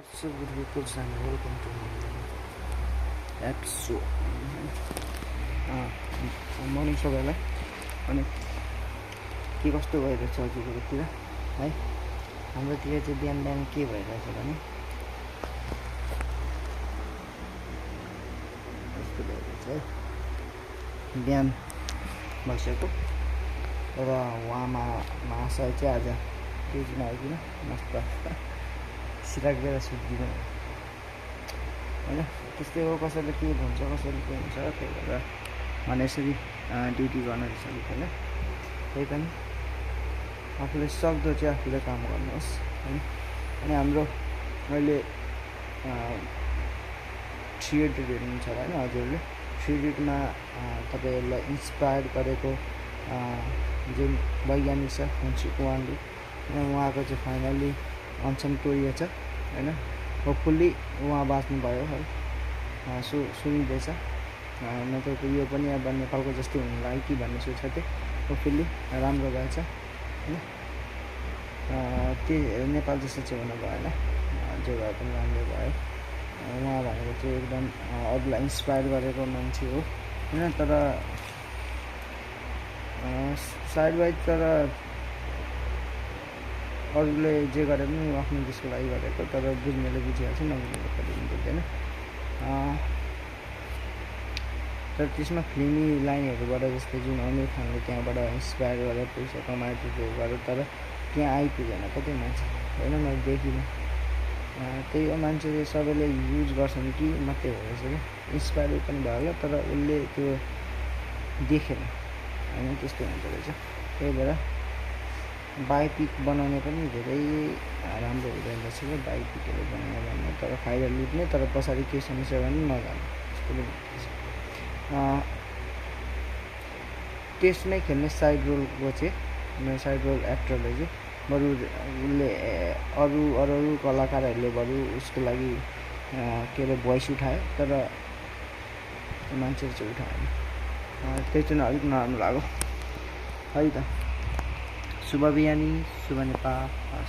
What's up, good people, and welcome to my episode. Morning सबैलाई। अनि के कस्तो भइरहेछ हजुरहरूतिर है? हाम्रोतिर चाहिँ बिहान बिहान के भइरहेछ भने यस्तो भइरहेछ है। बिहान बसेको तर उहाँमा महाशय चाहिँ आज ड्युटीमा आइकिन मस्त सिराक्दै सुत्दिनु होइन। त्यस्तै हो, कसैले के भन्छ कसैले के हुन्छ, त्यही भएर भने यसरी ड्युटी गर्न सकिन्छ होइन। त्यही पनि आफूले सक्दो चाहिँ आफूले काम गर्नुहोस् होइन। अनि हाम्रो अहिले 3 इडियट हेर्नुहुन्छ होला होइन हजुरहरूले। 3 इडियटमा तपाईँहरूलाई इन्सपायर गरेको जुन वैज्ञानिक छ फ्रेन्सिस वाङले, उहाँको चाहिँ फाइनल्ली अनसन तोडिएछ होइन। होपफुल्ली उहाँ बाँच्नुभयो है, सुनिँदैछ। नत्र त यो पनि अब नेपालको जस्तै हुनु लाग्यो कि भन्ने सोचेको थिएँ। होपफुल्ली राम्रो भएछ होइन। त्यो नेपाल जस्तो चाहिँ हुनु भएन, जो भए पनि राम्रो भयो। उहाँ भनेको चाहिँ एकदम अरूलाई इन्सपायर गरेको मान्छे हो होइन। तर साइड बाई तर अरूले जे गरे पनि आफ्नो देशको लागि गरेको, तर बुझ्नेले बुझिहाल्छ, नबुझ्नेले कहिले पनि बुझ्दैन। तर त्यसमा फिल्मी लाइनहरूबाट जस्तै जुन आमिर खानले त्यहाँबाट इन्सपायर गरेर पैसा कमाएर त्यो गर्यो, तर त्यहाँ आइपुगेन कतै मान्छे होइन, मैले देखिनँ। त्यही हो, मान्छेले सबैले युज गर्छन् कि मात्रै हो रहेछ क्या। इन्सपायर पनि भयो होला तर उसले त्यो देखेन होइन, त्यस्तो हुन्छ रहेछ। त्यही भएर बायोपिक बनाउने पनि धेरै राम्रो हुँदैन रहेछ क्या, बायोपिकहरू बनाउने भन्ने। तर फाइदा लुट्ने, तर पछाडि के समस्या भने नजाने त्यस्तो पनि हुन्छ। त्यसमै खेल्ने साइड रोलको चाहिँ साइड रोल एक्टरले चाहिँ बरु उसले अरू कलाकारहरूले बरु उसको लागि के अरे भोइस उठायो, तर मान्छेहरू चाहिँ उठाएन। त्यही चाहिँ अलिक नराम्रो लाग्यो है त। शुभ बिहानी, शुभ नेपाल।